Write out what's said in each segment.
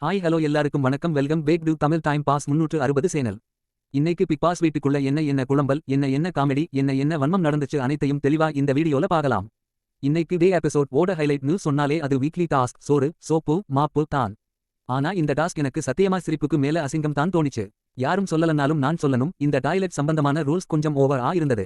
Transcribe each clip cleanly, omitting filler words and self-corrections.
Hi hello எல்லாருக்கும் வணக்கம் welcome back to Tamil time pass 360 channel. இன்னைக்கு பிக் பாஸ் வீட்டுக்குள்ள என்ன குழம்பல் என்ன காமெடி என்ன வன்மம் நடந்துச்சு அனைத்தையும் தெளிவா இந்த வீடியோல பார்க்கலாம். இன்னைக்கு டே எபிசோட் ஓட ஹைலைட் நியூஸ் சொன்னாலே அது வீக்லி டாஸ்க் சோறு சோப்பு மாப்பு தான். ஆனா இந்த டாஸ்க் எனக்கு சத்தியமா சிரிப்புக்கு மேல அசிங்கம் தான் தோணிச்சு. யாரும் சொல்லலனாலும் நான் சொல்லணும், இந்த டாய்லெட் சம்பந்தமான ரூல்ஸ் கொஞ்சம் ஓவரா இருந்தது.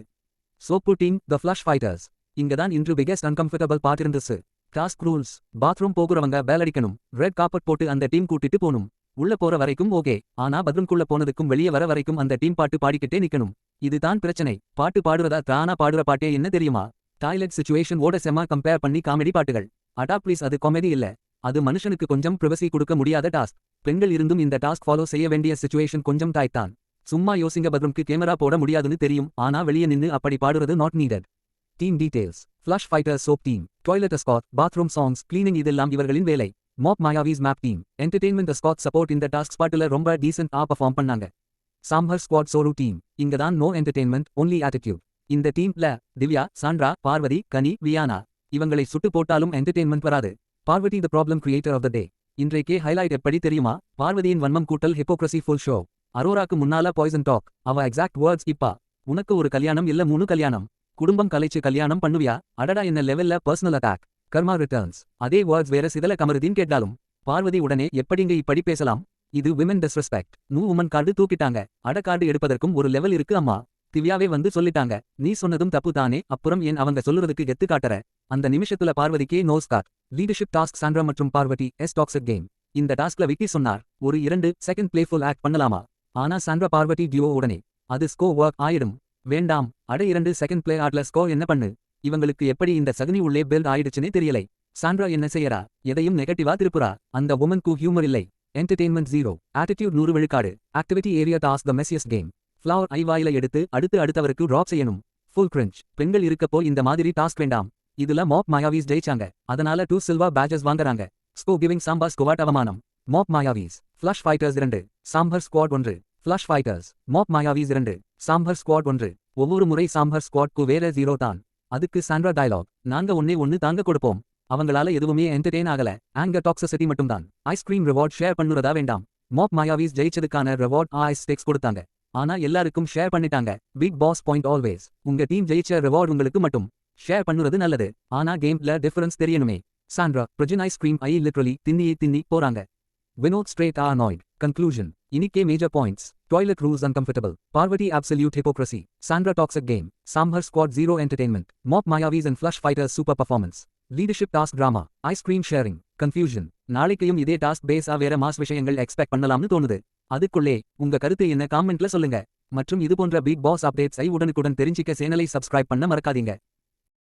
Soap team the flush fighters. இங்கதான் இன்று பிகெஸ்ட் அன்கம்ஃபர்டபிள் பார்ட் இருந்துச்சு. டாஸ்க் ரூல்ஸ்: பாத்ரூம் போகுறவங்க பேல் அடிக்கணும், ரெட் காப்பட் போட்டு அந்த டீம் கூட்டிட்டு போணும். உள்ள போற வரைக்கும் ஓகே, ஆனா பத்ரூம்குள்ள போனதுக்கும் வெளியே வர வரைக்கும் அந்த டீம் பாட்டு பாடிக்கிட்டே நிக்கணும். இதுதான் பிரச்சனை. பாட்டு பாடுறதா தானா பாடுற பாட்டே என்ன தெரியுமா? டாய்லெட் சிச்சுவேஷன் ஓட செம்ம கம்பேர் பண்ணி காமெடி பாட்டுகள். அடா ப்ளீஸ், அது காமெடி இல்ல, அது மனுஷனுக்கு கொஞ்சம் பிரைவசி கொடுக்க முடியாத டாஸ்க். பெண்கள் இருந்தும் இந்த டாஸ்க் ஃபாலோ செய்ய வேண்டிய சிச்சுவேஷன் கொஞ்சம் டாய்தான். சும்மா யோசிங்க, பத்ரூம்க்கு கேமரா போட முடியாதுன்னு தெரியும், ஆனா வெளியே நின்னு அப்படி பாடுறது not needed. Team details: flush fighters soap team, toilet escort, bathroom songs, cleaning இதெல்லாம் இவர்களின் வேலை. Mop Mayavis map team, entertainment escort support. இந்த டாஸ்க் ஸ்பாட்டுல ரொம்ப டீசென்ட் பெர்ஃபார்ம் பண்ணாங்க. சாம்பர் ஸ்குவாட் சோரு டீம், இங்க தான் நோ என்டர்டெயின்மெண்ட் ஒன்லி ஆட்டிடியூட். இந்த டீம்ல திவ்யா, சாண்ட்ரா, பார்வதி, கனி, வியானா இவங்களை சுட்டு போட்டாலும் என்டர்டெயின்மெண்ட் வராது. Parvathy the problem creator of the day. இன்றைக்கே ஹைலைட் எப்படி தெரியுமா? பார்வதியின் வன்மம் கூட்டல் ஹிப்போக்ரசி ஃபுல் ஷோ. அரோராக்கு முன்னால பாய்சன் டாக். அவ எக்ஸாக்ட் வேர்ட்ஸ் இப்பா: உனக்கு ஒரு கல்யாணம் இல்ல 3 கல்யாணம். குடும்பம் கலைச்சு கல்யாணம் பண்ணுவியா? அடடா, என்ன லெவல்ல பர்சனல் அட்டாக். கர்மா ரிட்டர்ன்ஸ். அதே வேர்ட்ஸ் வேற சிதல கமருதீன் கேட்டாலும் பார்வதி உடனே எப்படிங்க இப்படி பேசலாம்? இது விமன் டிஸ்ரெஸ்பெக்ட். நூ உமன் கார்டு தூக்கிட்டாங்க. அட கார்டு எடுப்பதற்கும் ஒரு லெவல் இருக்கு அம்மா. திவ்யாவே வந்து சொல்லிட்டாங்க, நீ சொன்னதும் தப்பு தானே, அப்புறம் ஏன் அவங்க சொல்லுறதுக்கு கெத்து காட்டற? அந்த நிமிஷத்துல பார்வதிக்கே nose cut. Leadership task Sandra மற்றும் பார்வதி எஸ் டாக்ஸிக் கேம். இந்த டாஸ்க்ல விக்கி சொன்னார், ஒரு 2 செகண்ட் பிளேஃபுல் ஆக்ட் பண்ணலாமா? ஆனா சாண்ட்ரா பார்வதி டியோ உடனே அது ஸ்கோ ஒர்க் ஆயிடும். வேண்டாம், அட 2 செகண்ட் பிளே ஆட்ல ஸ்கோ என்ன பண்ணு? இவங்களுக்கு எப்படி இந்த சகுனி உள்ளே பில்ட் ஆயிடுச்சுனே தெரியலை. சாண்ட்ரா என்ன செய்யறா? எதையும் நெகட்டிவா திருப்புறா. அந்த வுமன்க்கு ஹியூமர் இல்லை. என்டர்டெயின்மெண்ட் ஜீரோ, ஆட்டிடியூட் 100 விழுக்காடு. ஆக்டிவிட்டி ஏரியா டாஸ்க் த மெஸ்ஸியஸ் கேம். ஃப்ளவர் ஐ வாயில எடுத்து அடுத்தவருக்கு ட்ராப் செய்யணும். Full cringe. பெண்கள் இருக்கப்போ இந்த மாதிரி டாஸ்க் வேண்டாம். இதுல மாப் மாயாவிஸ் ஜெயிச்சாங்க, அதனால 2 சில்வர் பேட்ஜஸ் வாங்குறாங்க. ஸ்கோ கிவிங் சாம்பார் ஸ்குவாட் அவமானம். Mop Mayavis. Flush fighters 2, sambar squad 1. Flush fighters mop Mayavis 2, sambar squad 1. ஒவ்வொரு முறை சாம்பர் ஸ்குவாட்க்கு வேற 0 தான். அதுக்கு சாண்ட்ரா டயலாக்: நாங்க ஒண்ணு தாங்க கொடுப்போம். அவங்களால எதுவுமே என்டர்டெயின் ஆகல. ஆங்கர் டாக்ஸிசிட்டி மட்டும்தான். ஐஸ்கிரீம் ரிவார்ட் ஷேர் பண்ணுறதா வேண்டாம். மாப் மாயாவிஸ் ஜெயிச்சதுக்கான ரிவார்ட் ஐஸ் ஸ்டேக்ஸ் கொடுத்தாங்க, ஆனா எல்லாருக்கும் ஷேர் பண்ணிட்டாங்க. பிக் பாஸ் பாயிண்ட் ஆல்வேஸ்: உங்க டீம் ஜெயிச்ச ரிவார்ட் உங்களுக்கு மட்டும் ஷேர் பண்ணுறது நல்லது, ஆனா கேம்ல டிஃபரன்ஸ் தெரியணுமே. Sandra Prajin ice cream I literally தின்னி போறாங்க. Vinod straight or annoyed. Conclusion: இனிக்கே major points: toilet rules uncomfortable, Parvathy absolute hypocrisy, Sandra toxic game, sambar squad zero entertainment, mop மாயாவிஸ் and flush fighters super performance, leadership task drama, ice cream sharing, confusion. நாளைக்கையும் இதே task பேஸா வேற mass விஷயங்கள் expect பண்ணலாம்னு தோணுது. அதுக்குள்ளே உங்க கருத்து என்ன காமெண்ட்ல சொல்லுங்க. மற்றும் இது போன்ற பிக் பாஸ் அப்டேட்ஸை உடனுக்குடன் தெரிஞ்சிக்க சேனலை சப்ஸ்கிரைப் பண்ண மறக்காதீங்க.